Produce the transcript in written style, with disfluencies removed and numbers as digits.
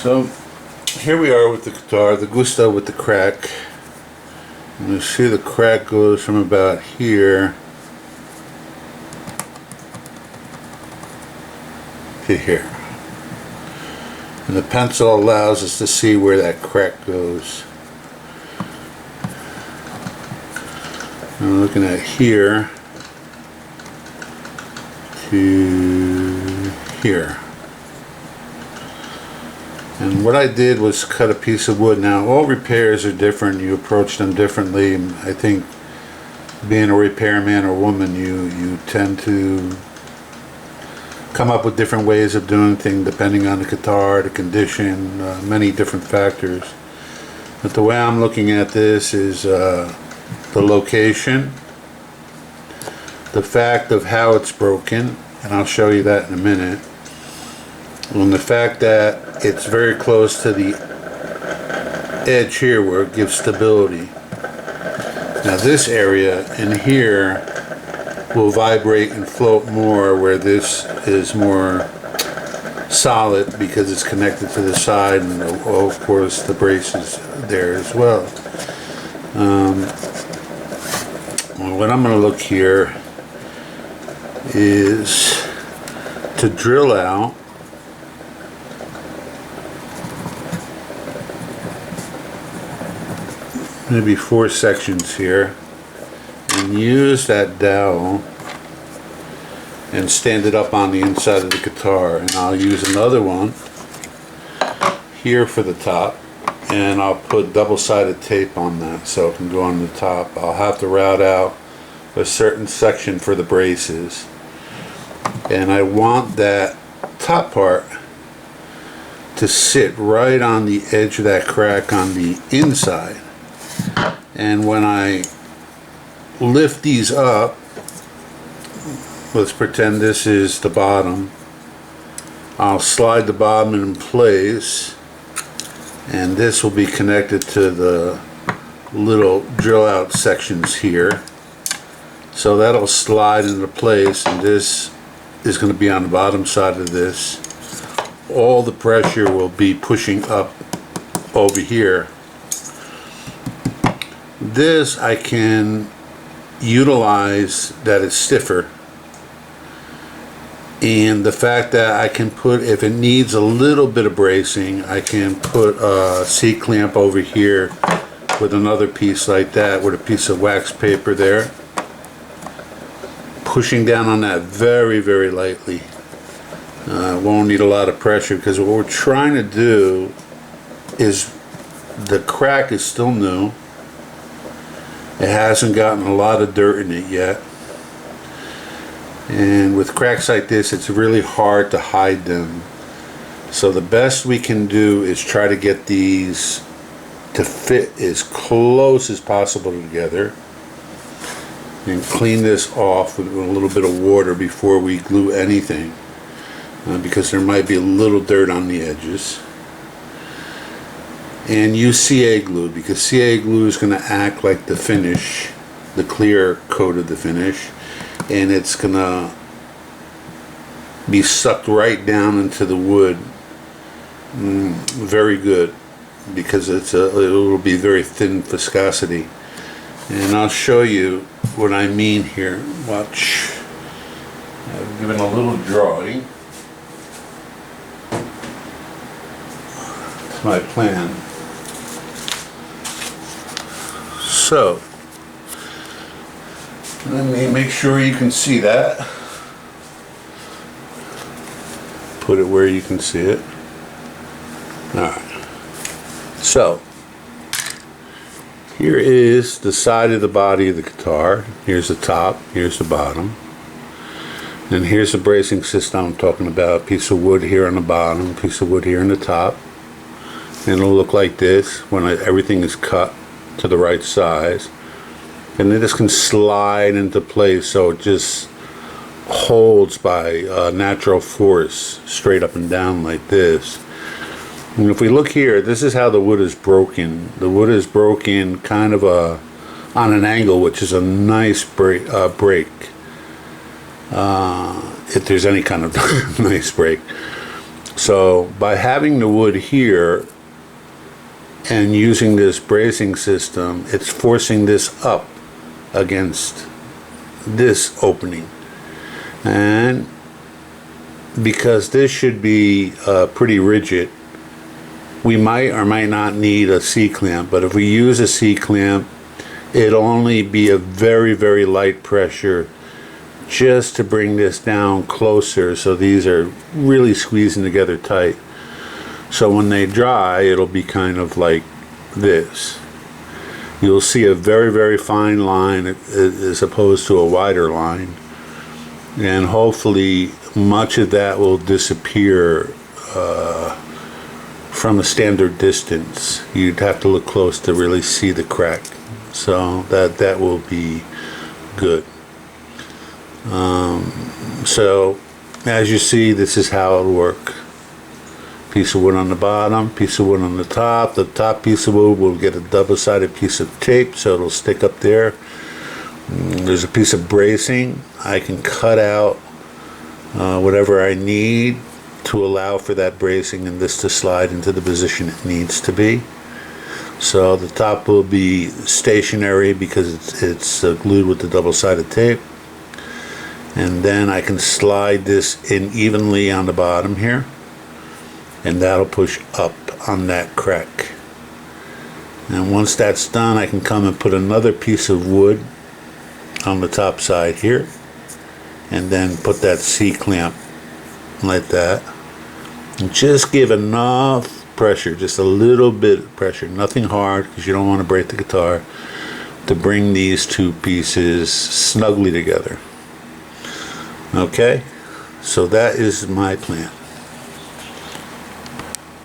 So here we are with the guitar, the Gusta with the crack. And you see the crack goes from about here to here. And the pencil allows us to see where that crack goes. I'm looking at here to here. And what I did was cut a piece of wood. Now all repairs are different, you approach them differently. I think being a repairman or woman, you tend to come up with different ways of doing things depending on the guitar, the condition, many different factors. But the way I'm looking at this is the location, the fact of how it's broken, and I'll show you that in a minute, and the fact that it's very close to the edge here where it gives stability. Now this area in here will vibrate and float more, where this is more solid because it's connected to the side, and of course the brace is there as well. What I'm going to look here is to drill out maybe 4 sections here and use that dowel and stand it up on the inside of the guitar, and I'll use another one here for the top, and I'll put double-sided tape on that so it can go on the top. I'll have to route out a certain section for the braces, and I want that top part to sit right on the edge of that crack on the inside. And when I lift these up, let's pretend this is the bottom, I'll slide the bottom in place, and this will be connected to the little drill out sections here, so that'll slide into place, and this is going to be on the bottom side of this. All the pressure will be pushing up over here. This I can utilize that it's stiffer, and the fact that I can put, if it needs a little bit of bracing, I can put a C-clamp over here with another piece like that, with a piece of wax paper there, pushing down on that very, very lightly. Won't need a lot of pressure, because what we're trying to do is, the crack is still new. It hasn't gotten a lot of dirt in it yet. And with cracks like this, it's really hard to hide them. So the best we can do is try to get these to fit as close as possible together. And clean this off with a little bit of water before we glue anything, because there might be a little dirt on the edges. And use CA glue, because CA glue is going to act like the finish, the clear coat of the finish, and it's going to be sucked right down into the wood. Very good, because it'll be very thin viscosity. And I'll show you what I mean here. Watch. I've given a little drawing. It's my plan. So, let me make sure you can see that. Put it where you can see it. Alright. So, here is the side of the body of the guitar. Here's the top, here's the bottom. And here's the bracing system I'm talking about. A piece of wood here on the bottom, a piece of wood here on the top. And it'll look like this when everything is cut to the right size. And then this can slide into place, so it just holds by natural force straight up and down like this. And if we look here, this is how the wood is broken. The wood is broken kind of on an angle, which is a nice break. If there's any kind of nice break. So by having the wood here and using this bracing system, it's forcing this up against this opening. And because this should be pretty rigid, we might or might not need a C-clamp, but if we use a C-clamp, it'll only be a very, very light pressure just to bring this down closer, so these are really squeezing together tight. So when they dry, it'll be kind of like this. You'll see a very, very fine line as opposed to a wider line, and hopefully much of that will disappear from a standard distance. You'd have to look close to really see the crack, so that will be good. So as you see, this is how it'll work. Piece of wood on the bottom, piece of wood on the top. The top piece of wood will get a double-sided piece of tape, so it'll stick up there. There's a piece of bracing. I can cut out whatever I need to allow for that bracing and this to slide into the position it needs to be. So the top will be stationary because it's glued with the double-sided tape. And then I can slide this in evenly on the bottom here, and that'll push up on that crack. And once that's done, I can come and put another piece of wood on the top side here, and then put that C-clamp like that, and just give enough pressure, just a little bit of pressure, nothing hard because you don't want to break the guitar, to bring these two pieces snugly together. Okay, so that is my plan.